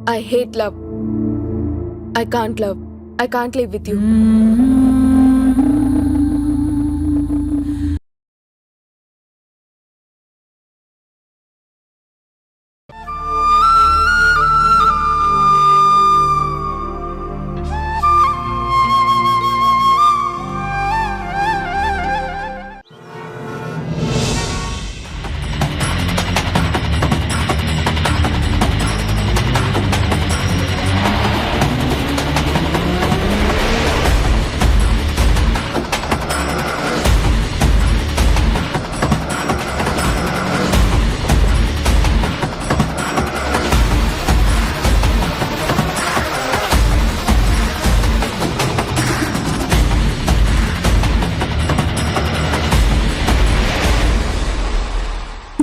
I hate love. I can't love. I can't live with you.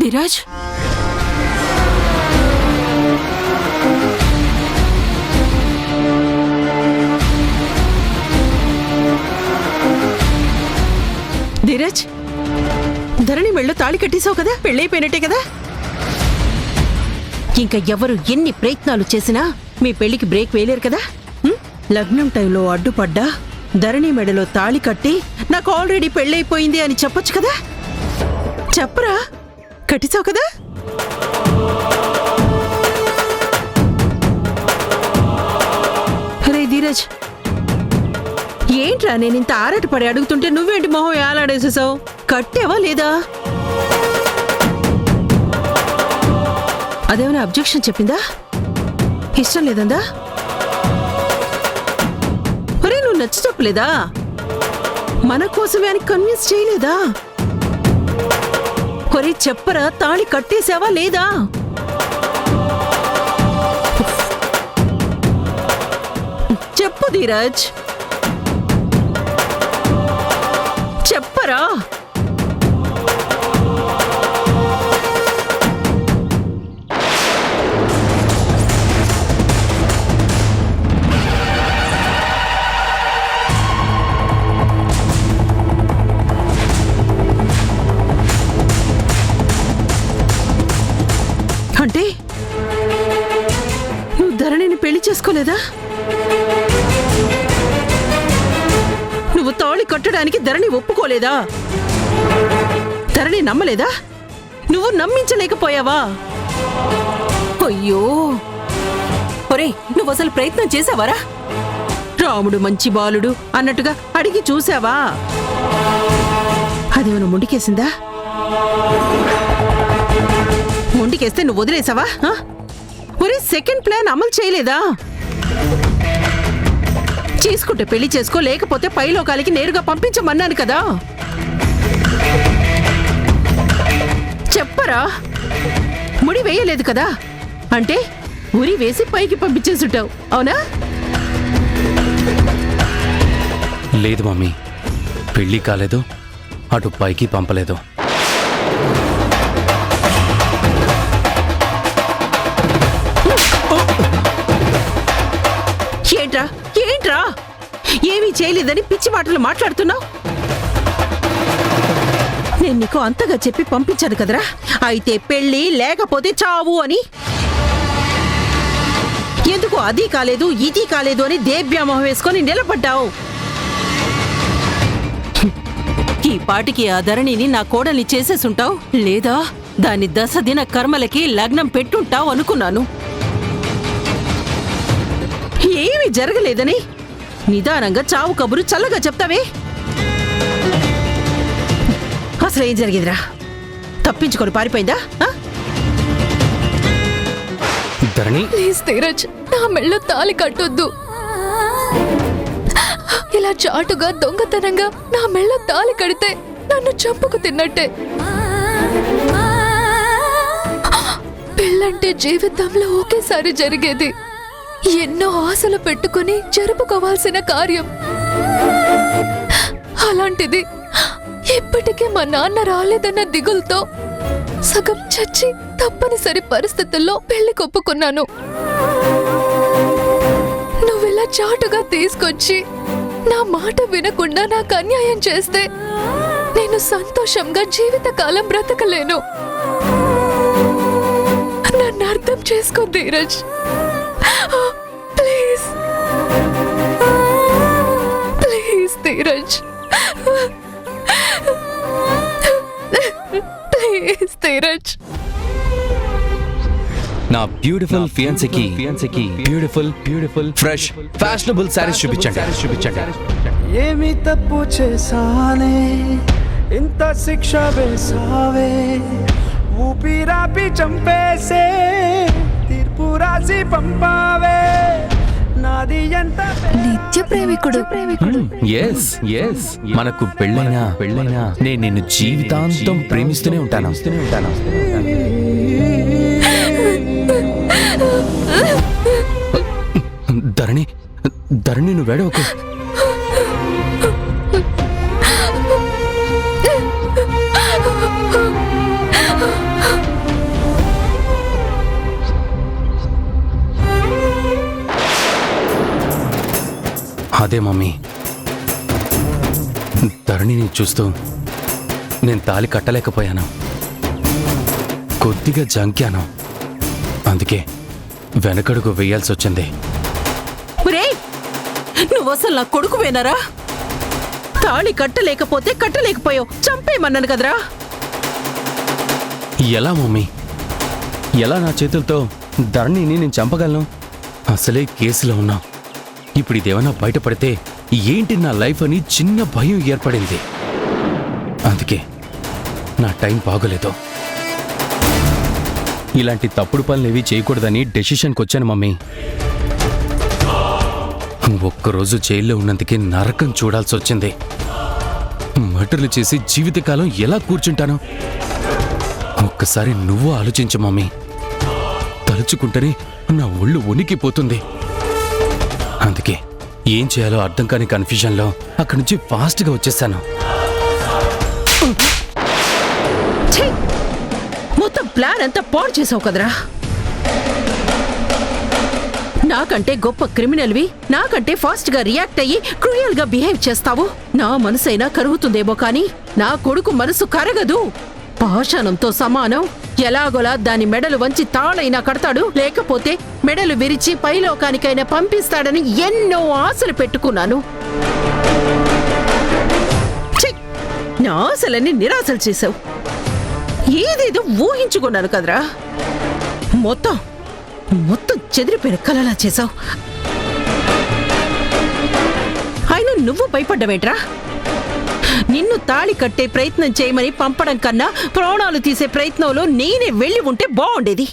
Dheeraj, Dheeraj, ధరణి మెళ్ళో తాళి కట్టేశావు కదా, పెళ్ళైపోయినట్టే కదా. ఇంకా ఎవరు ఎన్ని ప్రయత్నాలు చేసినా మీ పెళ్లికి బ్రేక్ వేయలేరు కదా. లగ్నం టైంలో అడ్డుపడ్డా ధరణి మెడలో తాళి కట్టి నాకు ఆల్రెడీ పెళ్ళైపోయింది అని చెప్పొచ్చు కదా. చెప్పరా, కట్టించావు కదా. అరే ధీరజ్, ఏంట్రా నేను ఇంత ఆరాటపడి అడుగుతుంటే నువ్వేంటి మొహం ఏలాడేసేసావు? కట్టేవా లేదా? అదేమైనా అబ్జెక్షన్ చెప్పిందా? ఇష్టం లేదందా? అరే నువ్వు నచ్చ చెప్పలేదా? మన కోసమే అని కన్విన్స్ చేయలేదా? ఒరే చెప్పరా, తాళి కట్టేశావా లేదా? చెప్పు ధీరజ్, చెప్పరా. అంటే నువ్వు ధరణిని పెళ్లి చేసుకోలేదా? నువ్వు తాళి కట్టడానికి ధరణి ఒప్పుకోలేదా? ధరణి నమ్మలేదా? నువ్వు నమ్మించలేకపోయావా? అయ్యో, ఒరే నువ్వు అసలు ప్రయత్నం చేసావారా? రాముడు మంచి బాలుడు అన్నట్టుగా అడిగి చూసావా? అదేమైనా ముండికేసిందా? ముండికేస్తే నువ్వు వదిలేసావా? ఒరే సెకండ్ ప్లాన్ అమలు చేయలేదా? చేసుకుంటే పెళ్లి చేసుకో, లేకపోతే పైలోకాలకి నేరుగా పంపించమన్నాను కదా. చెప్పరా, ముడి వేయలేదు కదా. అంటే ఉరి వేసి పైకి పంపించేసుంటావు, అవునా? లేదు మమ్మీ, పెళ్లి కాలేదు, అటు పైకి పంపలేదు. ఏంట్రా ఏంట్రా, ఏమీ చేయలేదని పిచ్చి మాటలు మాట్లాడుతున్నావు? నేను నీకు అంతగా చెప్పి పంపించాను కదరా, అయితే పెళ్లి లేకపోతే చావు అని. ఎందుకు అది కాలేదు ఇది కాలేదు అని దేవ్యామోహం వేసుకొని నిలబడ్డావు? ఈ పాటికి ఆ ధరణిని నా కోడల్ని చేసేసుంటావు, లేదా దాని 10 దిన కర్మలకి లగ్నం పెట్టుంటావు అనుకున్నాను. ఏమీ జరగలేదని నిదానంగా చావు కబురు చల్లగా చెప్తావే. అసలు ఏం జరిగిందిరా? తప్పించుకొని పారిపోయిందా? ధరణి, ప్లీజ్ ధీరజ్, నా మెళ్ళో తాళి కట్టొద్దు. ఇలా చాటుగా దొంగతనంగా నా మెళ్ళో తాళి కడితే నన్ను చంపుకు తిన్నట్టే. పెళ్ళంటే జీవితంలో ఒకేసారి జరిగేది, ఎన్నో ఆశలు పెట్టుకుని జరుపుకోవాల్సిన కార్యం. అలాంటిది ఇప్పటికే మా నాన్న రాలేదన్న దిగులతో సగం చచ్చి తప్పనిసరి పరిస్థితుల్లో పెళ్లి కొప్పుకున్నాను. నువ్విలా చాటుగా తీసుకొచ్చి నా మాట వినకుండా నాకు అన్యాయం చేస్తే నేను సంతోషంగా జీవితకాలం బ్రతకలేను. నన్ను అర్థం చేసుకో ధీరజ్. ధీరజ్. నా బ్యూటిఫుల్ ఫియాన్సీకి బ్యూటిఫుల్ ఫ్రెష్ ఫ్యాషనబుల్ సారీస్ చూపించండి. ఏమి తప్పు చేశానే ఇంత శిక్ష వేసావే ఊపిరాపి చంపేసే తీర్పు రాసి పంపావే నాది ఎంత నిత్య ప్రేమికుడు. ఎస్ మనకు పెళ్ళైనా నేను నిన్ను జీవితాంతం ప్రేమిస్తూనే ఉంటాను. ధరణి నువ్వు వేడవకు. అదే మమ్మీ, ధరణిని చూస్తూ నేను తాళి కట్టలేకపోయాను, కొద్దిగా జంక్యాను. అందుకే వెనకడుగు వేయాల్సి వచ్చింది. నువ్వు అసలు నా కొడుకువేనరా? తాళి కట్టలేకపోయావు, చంపేయమన్నాను కదరా. ఎలా మమ్మీ, ఎలా నా చేతులతో ధరణిని నేను చంపగలను? అసలే కేసులో ఉన్నా. ఇప్పుడు ఇదేమన్నా బయటపడితే ఏంటి నా లైఫ్ అని చిన్న భయం ఏర్పడింది. అందుకే నా టైం బాగోలేదు. ఇలాంటి తప్పుడు పనులేవి చేయకూడదని డెసిషన్కి వచ్చాను మమ్మీ. ఒక్కరోజు జైల్లో ఉన్నందుకే నరకం చూడాల్సి వచ్చింది. మర్డర్లు చేసి జీవితకాలం ఎలా కూర్చుంటాను? ఒక్కసారి నువ్వు ఆలోచించు మమ్మీ. తలుచుకుంటేనే నా ఒళ్ళు వణికిపోతుంది. అందుకే ఏం చేయాలో అర్థం కాని కన్ఫ్యూజన్లో అక్కడి నుంచి ఫాస్ట్గా వచ్చేసాను. మొత్తం ప్లాన్ అంతా పాడు చేసావు కదరా. నాకంటే గొప్ప క్రిమినల్వి, నాకంటే ఫాస్ట్ గా రియాక్ట్ అయ్యి క్రూయల్ గా బిహేవ్ చేస్తావు. నా మనసైనా కరుగుతుందేమో కానీ నా కొడుకు మనసు కరగదు. పాషాణంతో సమానం. ఎలాగోలా దాని మెడలు వంచి తాళైనా కడతాడు, లేకపోతే మెడలు విరిచి పైలోకానికైనా పంపిస్తాడని ఎన్నో ఆశలు పెట్టుకున్నాను. నా ఆశలన్నీ నిరాశలు చేశావు. ఏదేదో ఊహించుకున్నాను కదరా. మొత్తం చెదిరిపోయిన కలలా చేశావు. అయినా నువ్వు భయపడ్డవేంట్రా? నిన్ను తాళి కట్టే ప్రయత్నం చేయమని పంపడం కన్నా ప్రాణాలు తీసే ప్రయత్నంలో నేనే వెళ్ళి ఉంటే బాగుండేది.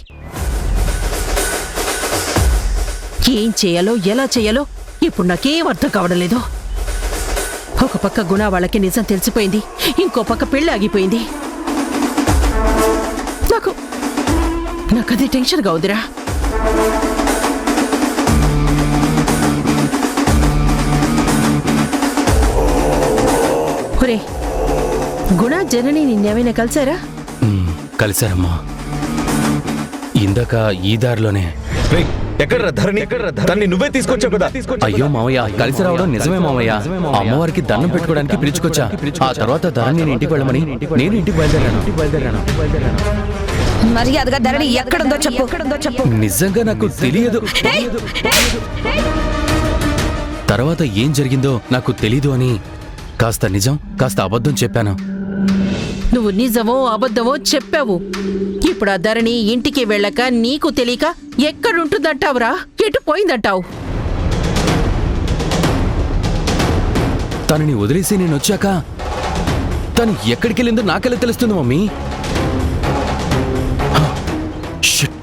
ఏం చేయాలో ఎలా చేయాలో ఇప్పుడు నాకేం అర్థం కావడం లేదు. ఒక పక్క గుణ వాళ్ళకి నిజం తెలిసిపోయింది, ఇంకో పక్క పెళ్లి ఆగిపోయింది. నాకదే టెన్షన్గా ఉందిరా. ఒరే, గుణ జనని నిన్నేమైనా కలిసారా? కలిసారమ్మా. ఇందాక ఈ దారిలోనే. నువ్వే తీసుకొచ్చావు కదా. అయ్యో మావయ్య, కలిసి రావడం నిజమే మావయ్య. అమ్మవారికి దండం పెట్టుకోవడానికి పిలుచుకొచ్చా. ఆ తర్వాత ధరణిని ఇంటికి వెళ్ళమని నేను ఇంటికి బయలుదేరాను. మర్యాదగా ధరణి ఎక్కడుందో చెప్పు. నిజంగా నాకు తెలియదు. తర్వాత ఏం జరిగిందో నాకు తెలీదు అని కాస్త నిజం కాస్త అబద్ధం చెప్పాను. నువ్వు నిజమో అబద్ధమో చెప్పావు. ఇప్పుడు ఆ ధరణి ఇంటికి వెళ్ళక నీకు తెలియక ఎక్కడుంటుందంటావురా? ఎటు పోయిందంటావు? తనని వదిలేసి నేను వచ్చాక తను ఎక్కడికెళ్ళిందో నాకెలా తెలుస్తుంది మమ్మీ?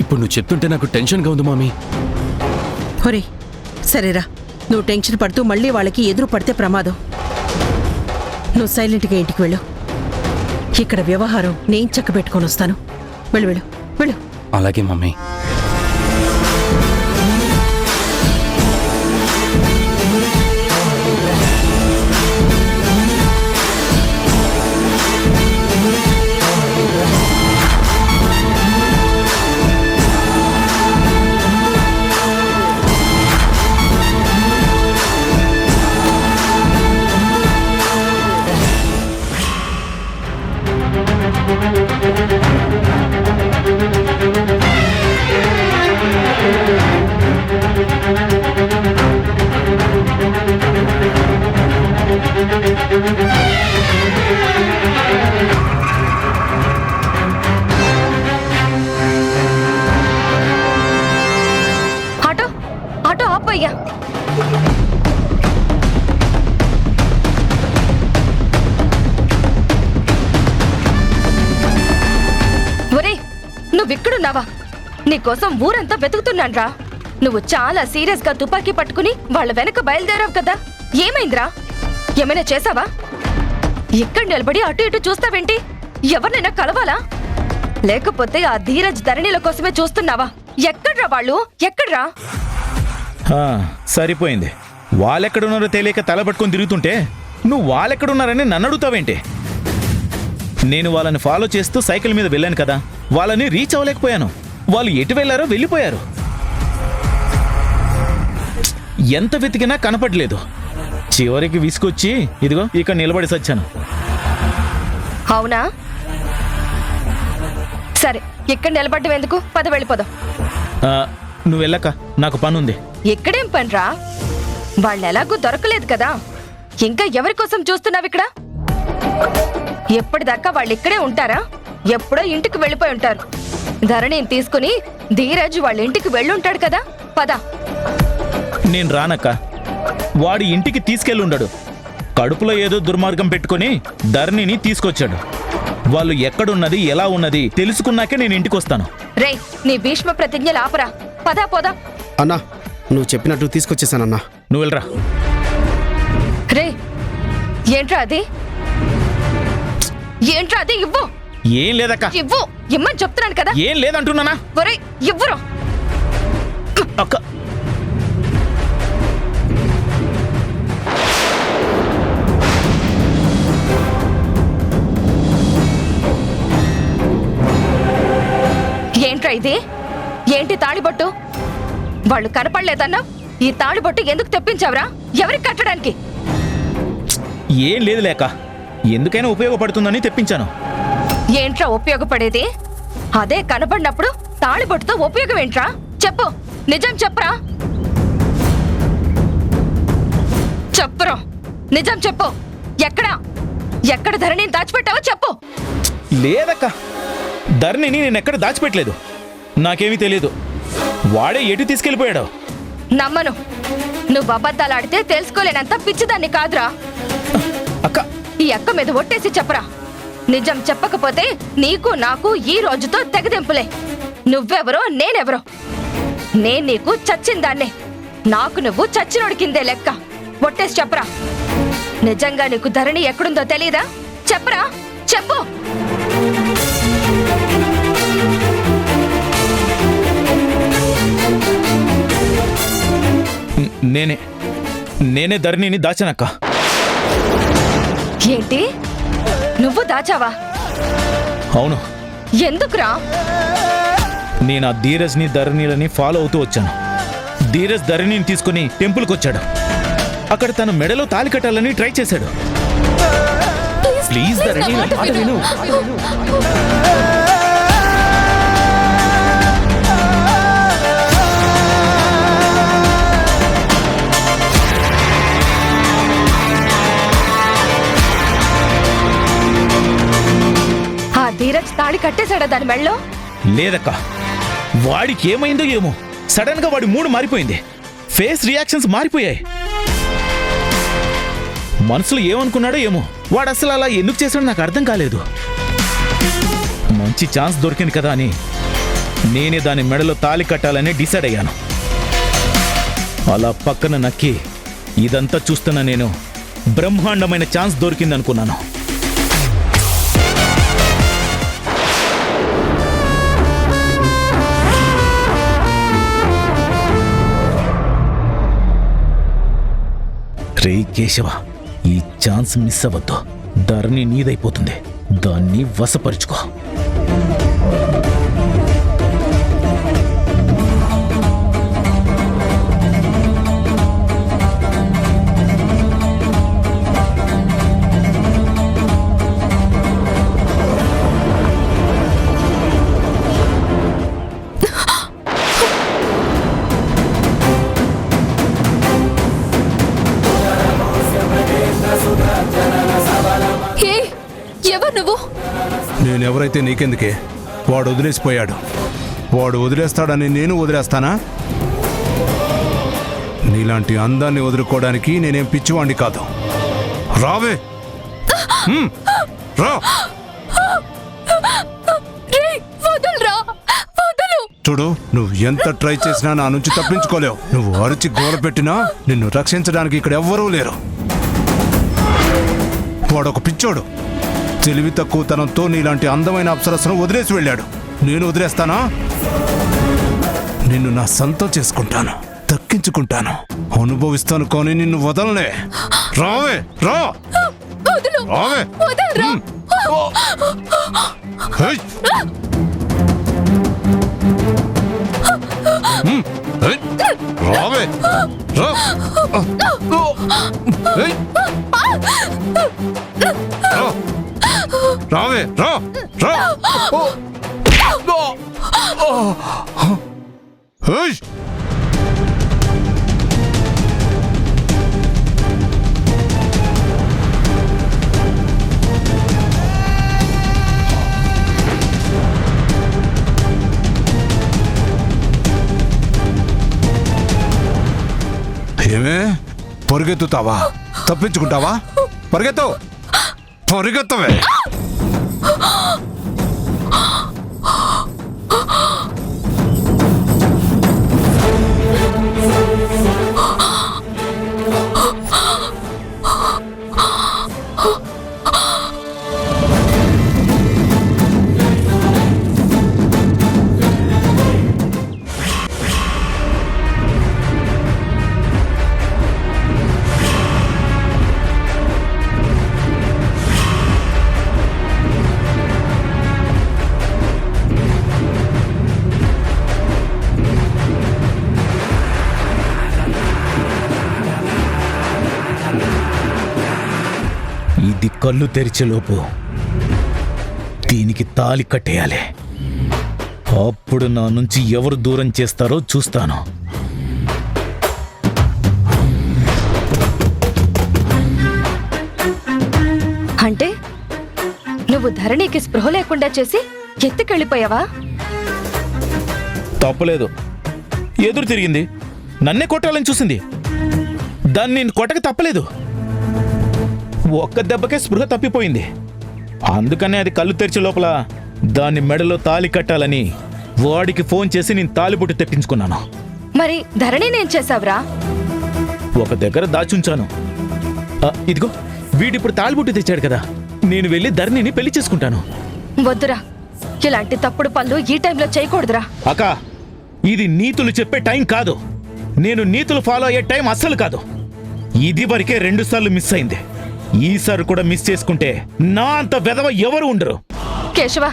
ఇప్పుడు నువ్వు చెప్తుంటే నాకు టెన్షన్గా ఉంది మమ్మీ. ఒరే, సరేరా, నువ్వు టెన్షన్ పడుతూ మళ్ళీ వాళ్ళకి ఎదురు పడితే ప్రమాదం. నువ్వు సైలెంట్గా ఇంటికి వెళ్ళు. ఇక్కడ వ్యవహారం నేను చక్కబెట్టుకొని వస్తాను. వెళ్ళు. అలాగే మమ్మీ. వెళ్ళిపోయ్యా. ఒరే, నువ్విక్కడున్నావా? నీకోసం ఊరంతా వెతుకుతున్నాన్రా. నువ్వు చాలా సీరియస్ గా తుపాకీ పట్టుకుని వాళ్ళ వెనక బయలుదేరావు కదా, ఏమైందిరా? ఏమైనా చేసావా? ఇక్కడ నిలబడి అటు ఇటు చూస్తావేంటి? ఎవరినైనా కలవాలా? లేకపోతే ఆ ధీరజ్ ధరణిల కోసమే చూస్తున్నావా? ఎక్కడ్రా వాళ్ళు? ఎక్కడ్రా? సరిపోయింది. వాళ్ళెక్కడున్నారో తెలియక తలపట్టుకొని తిరుగుతుంటే నువ్వు వాళ్ళెక్కడున్నారని నన్ను అడుగుతావేంటి? నేను వాళ్ళని ఫాలో చేస్తూ సైకిల్ మీద వెళ్ళాను కదా, వాళ్ళని రీచ్ అవ్వలేకపోయాను. వాళ్ళు ఎటు వెళ్ళారో వెళ్ళిపోయారు. ఎంత వెతికినా కనపడలేదు. చివరికి విసుకొచ్చి ఇదిగో ఇక్కడ నిలబడి సచ్చాను. అవునా? సరే, ఇక్కడ నిలబడ్డం ఎందుకు? పద వెళ్ళిపోదాం. నువ్వు వెళ్ళక, నాకు పనుంది. ఇక్కడేం పనిరా? వాళ్ళు ఎలాగూ దొరకలేదు కదా, ఇంకా ఎవరి కోసం చూస్తున్నావు ఇక్కడ? ఎప్పటిదాకా వాళ్ళు ఇక్కడే ఉంటారా? ఎప్పుడో ఇంటికి వెళ్ళిపోయి ఉంటారు. ధరణిని తీసుకుని ధీరజ్ వాళ్ళ ఇంటికి వెళ్ళుంటాడు కదా. పద. నేను రానక్క. వాడి ఇంటికి తీసుకెళ్ళుండడు. కడుపులో ఏదో దుర్మార్గం పెట్టుకుని ధరణిని తీసుకొచ్చాడు. వాళ్ళు ఎక్కడున్నది, ఎలా ఉన్నది తెలుసుకున్నాకే నేను ఇంటికి వస్తాను. రే, నీ భీష్మ ప్రతిజ్ఞలు ఆపరా. పదా పోదా. అన్నా, నువ్వు చెప్పినట్టు తీసుకొచ్చేసానన్నా. నువ్వు వెళ్ళరా. రే, ఏంట్రా అది? ఏంట్రా అది? ఇవ్వు. ఏం లేదక్క. ఇవ్వు. ఇమ్మని చెప్తున్నాను కదా. ఏం లేదంటున్నానా? ఒరేయ్, ఇవ్వురా. అక్క, ఏంట్రా ఇది? ఏంటి తాళిబొట్టు? వాళ్ళు కనపడలేదన్నా? ఈ తాళిబొట్టు ఎందుకు తెప్పించావురా? ఎవరికి కట్టడానికి? ఏం లేదు లేక, ఎందుకైనా ఉపయోగపడుతుందని తెప్పించాను. ఏంట్రా ఉపయోగపడేది? అదే కనపడినప్పుడు తాళిబొట్టుతో ఉపయోగం ఏంట్రా? చెప్పు, నిజం చెప్పరా. చెప్పురా, నిజం చెప్పు. ఎక్కడ ధరణిని దాచిపెట్టావో చెప్పు. లేదక్క, ధరణిని నేనెక్కడ దాచిపెట్టలేదు. నాకేమీ తెలియదు. వాడే ఎటు తీసుకెళ్ళిపోయాడు. నమ్మను. నువ్వు అబద్ధాలాడితే తెలుసుకోలేనంత పిచ్చిదాన్ని కాదురా. అక్క, ఈ అక్క మీద ఒట్టేసి చెప్పరా. నిజం చెప్పకపోతే నీకు నాకు ఈ రోజుతో తెగదెంపులే. నువ్వెవరో నేనెవరో. నేను నీకు చచ్చిందాన్నే, నాకు నువ్వు చచ్చినోడి కిందే లెక్క. ఒట్టేసి చెప్పరా. నిజంగా నీకు ధరణి ఎక్కడుందో తెలీదా? చెప్పరా, చెప్పు. నేనే ధరణిని దాచానక్క. ఏంటి? నువ్వు దాచావా? అవును. ఎందుకురా? నేను ఆ ధీరజ్ని ధరణిలని ఫాలో అవుతూ వచ్చాను. ధీరజ్ ధరణిని తీసుకుని టెంపుల్కి వచ్చాడు. అక్కడ తన మెడలో తాళి కట్టాలని ట్రై చేశాడు. ప్లీజ్ ధరణి, నా మాట విను. ఆ ధీరజ్ తాళి కట్టేశాడా దాని మెళ్ళో? లేదక్క, వాడికి ఏమైందో ఏమో, సడన్ గా వాడి మూడు మారిపోయింది. ఫేస్ రియాక్షన్స్ మారిపోయాయి. మనసులో ఏమనుకున్నాడో ఏమో, వాడు అసలు అలా ఎందుకు చేశాడో నాకు అర్థం కాలేదు. మంచి ఛాన్స్ దొరికింది కదా అని నేనే దాని మెడలో తాళి కట్టాలని డిసైడ్ అయ్యాను. అలా పక్కన నక్కి ఇదంతా చూస్తున్న నేను బ్రహ్మాండమైన ఛాన్స్ దొరికిందనుకున్నాను. రే కేశవ, ఈ ఛాన్స్ మిస్ అవ్వద్దు. ధరణి నీదైపోతుంది. దాన్ని వశపరుచుకో. ఎవరు నువ్వు? నేనెవరైతే నీకెందుకే? వాడు వదిలేసిపోయాడు. వాడు వదిలేస్తాడని నేను వదిలేస్తానా? నీలాంటి అందాన్ని వదులుకోవడానికి నేనేం పిచ్చివాణ్ణి కాదు. రావే. రా. రేయ్, వదలురా, వదలు. చూడు, నువ్వు ఎంత ట్రై చేసినా నా నుంచి తప్పించుకోలేవు. నువ్వు అరిచి గోల పెట్టినా నిన్ను రక్షించడానికి ఇక్కడ ఎవ్వరూ లేరు. వాడొక పిచ్చోడు. తెలివి తక్కువతనంతో నీలాంటి అందమైన అప్సరసను వదిలేసి వెళ్ళాడు. నేను వదిలేస్తానా? నిన్ను నా సొంతం చేసుకుంటాను, దక్కించుకుంటాను, అనుభవిస్తాను, కానీ నిన్ను వదలనే. రావే, రా. వదలు, రావే. వదలురా. హేయ్. హేయ్. రావే, రా. హేయ్. రా. రావే, రా. రా. హేయ్. ఏమే, పరిగెత్తుతావా? తప్పించుకుంటావా? పరిగెత్తు, పరిగెత్తవే. ఇది కళ్ళు తెరిచేలోపు దీనికి తాళి కట్టేయాలి. అప్పుడు నా నుంచి ఎవరు దూరం చేస్తారో చూస్తాను. అంటే నువ్వు ధరణికి స్పృహ లేకుండా చేసి ఎత్తుకెళ్ళిపోయావా? తప్పలేదు. ఎదురు తిరిగింది, నన్నే కొట్టాలని చూసింది. దాన్ని నేను కొట్టక తప్పలేదు. ఒక్క దెబ్బకే స్పృహ తప్పిపోయింది. అందుకనే అది కళ్ళు తెరిచే లోపల దాన్ని మెడలో తాళి కట్టాలని వాడికి ఫోన్ చేసి నేను తాలిబొట్టు తెప్పించుకున్నాను. మరి ధరణి నేను చేసావురా? ఒక దగ్గర దాచుంచాను. ఇదిగో, వీడిప్పుడు తాలిబొట్టు తెచ్చాడు కదా, నేను వెళ్ళి ధరణిని పెళ్లి చేసుకుంటాను. వద్దురా, ఇలాంటి తప్పుడు పనులు ఈ టైంలో చేయకూడదురా. అక్క, ఇది నీతులు చెప్పే టైం కాదు. నేను నీతులు ఫాలో అయ్యే టైం అస్సలు కాదు. ఇది వరకే 2 సార్లు మిస్ అయింది. ఈసారి కూడా మిస్ చేసుకుంటే నా అంత వెధవ ఎవరు ఉండరు. కేశవ,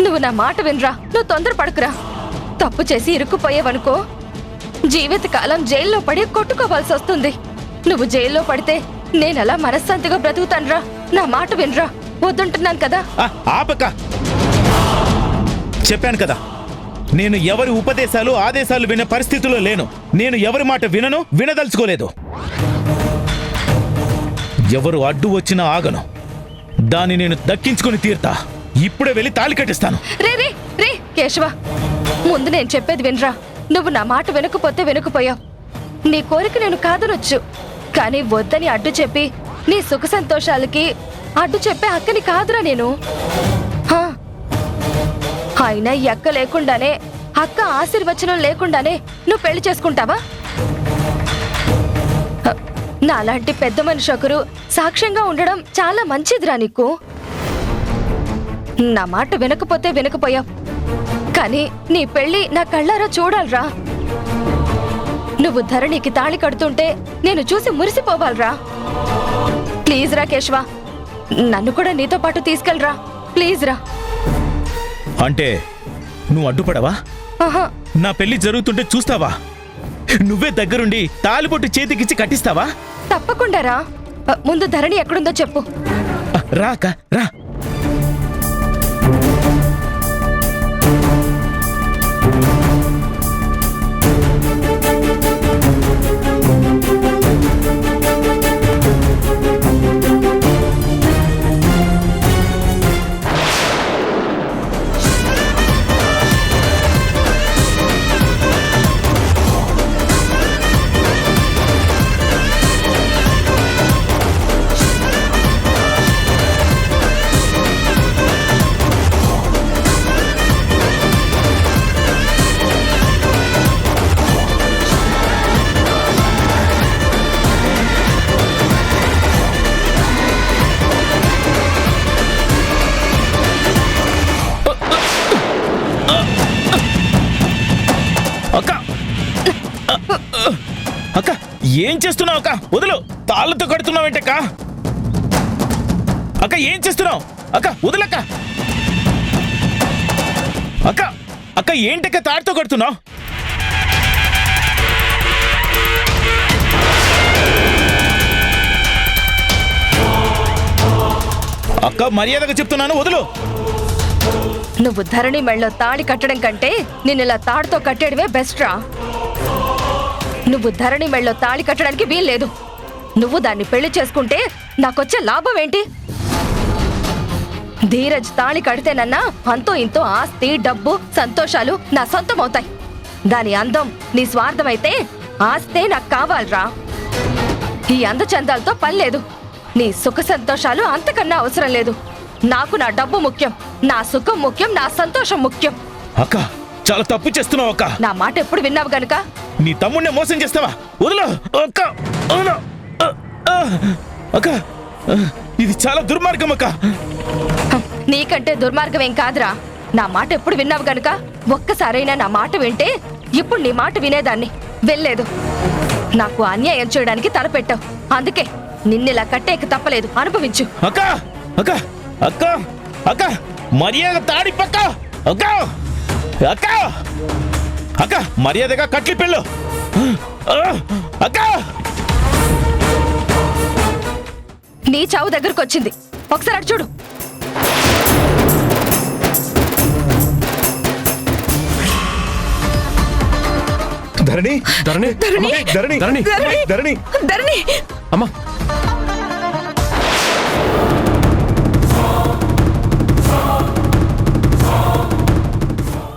నువ్వు నా మాట వినరా. నువ్వు తొందరపడకురా. తప్పు చేసి ఇరుక్కుపోయేవనుకో, జీవితకాలం జైల్లో పడి కొట్టుకోవాల్సి వస్తుంది. నువ్వు జైల్లో పడితే నేనలా మనశ్శాంతిగా బ్రతుకుతానురా. నా మాట వినరా. వద్దుంటున్నాను కదా. ఆపక, చెప్పాను కదా, నేను ఎవరి ఉపదేశాలు ఆదేశాలు వినే పరిస్థితిలో లేను. నేను ఎవరి మాట వినను, వినదలుచుకోలేదు. ఎవరు అడ్డు వచ్చినా ఆగను. దాన్ని నేను దక్కించుకుని తీరుతా. ఇప్పుడే వెళ్ళి తాళి కట్టిస్తాను. రే రే రే కేశవ, ముందు నేను చెప్పేది వినరా. నువ్వు నా మాట వినకపోతే వినకపోయావు. నీ కోరిక నేను కాదనొచ్చు, కానీ వద్దని అడ్డు చెప్పి నీ సుఖ సంతోషాలకి అడ్డు చెప్పే అక్కని కాదురా నేను. అయినా ఈ అక్క లేకుండానే, అక్క ఆశీర్వచనం లేకుండానే నువ్వు పెళ్లి చేసుకుంటావా? నాలాంటి పెద్ద మనిషి ఒకరు సాక్ష్యంగా ఉండడం చాలా మంచిదిరా నీకు. నా మాట వినకపోతే వినకపోయావు, కానీ నీ పెళ్లి నా కళ్ళారా చూడాలరా. నువ్వు ధరణికి తాళి కడుతుంటే నేను చూసి మురిసిపోవాలరా. ప్లీజ్ రా కేశవ, నన్ను కూడా నీతో పాటు తీసుకెళ్ళరా. ప్లీజ్ రా. అంటే నువ్వు అడ్డుపడవా? నా పెళ్లి జరుగుతుంటే చూస్తావా? నువ్వే దగ్గరుండి తాలిబొట్టు చేతికిచ్చి కట్టిస్తావా? తప్పకుండా రా. ముందు ధరణి ఎక్కడుందో చెప్పు. రా అక్క, రా. అక్క ఏం చేస్తున్నావు అక్క? వదులు. తాళ్ళతో కడుతున్నావేంటక్క? అక్క ఏం చేస్తున్నావు? అక్క వదులక్క. అక్క అక్క ఏంటక్క తాడుతో కడుతున్నావు? అక్క మర్యాదగా చెప్తున్నాను, వదులు. నువ్వు ధరణి మెళ్ళలో తాళి కట్టడం కంటే నిన్ను ఇలా తాడుతో కట్టేయడమే బెస్ట్ రా. నువ్వు ధరణి మెళ్ళలో తాళి కట్టడానికి వీల్లేదు. నువ్వు దాన్ని పెళ్లి చేసుకుంటే నాకొచ్చే లాభం ఏంటి? ధీరజ్ తాళి కడితేనన్నా అంతో ఇంతో ఆస్తి, డబ్బు, సంతోషాలు నా సొంతం అవుతాయి. దాని అందం నీ స్వార్థమైతే ఆస్తే నాకు కావాలరా. ఈ అందచందాలతో పనిలేదు. నీ సుఖ సంతోషాలు అంతకన్నా అవసరం లేదు. నాకు నా డబ్బు ముఖ్యం, నా సుఖం ముఖ్యం, నా సంతోషం ముఖ్యం. అక్క చాలా తప్పు చేస్తున్నావు అక్క. నా మాట ఎప్పుడు విన్నావు గనుక నీ తమ్ముడిని మోసం చేస్తావా? వదులు అక్క, వదులు. అక్క ఇది చాలా దుర్మార్గం అక్క. నీకంటే దుర్మార్గం ఏం కాదురా. నా మాట ఎప్పుడు విన్నావు గనుక ఒక్కసారైనా నా మాట వింటే ఇప్పుడు నీ మాట వినేదాన్ని. వెళ్ళలేదు. నాకు అన్యాయం చేయడానికి తలపెట్టావు. అందుకే నిన్నిలా కట్టేకి తప్పలేదు. అనుభవించు. అక్క అక్క అక్క అక్క మర్యాద తాడి పక్క. అక్క అక్క అక్క మర్యాదగా కట్లి పెళ్ళు. అక్క నీ చావు దగ్గరకు వచ్చింది. ఒకసారి అటు చూడు. ధరణి ధరణి ధరణి ధరణి ధరణి అమ్మా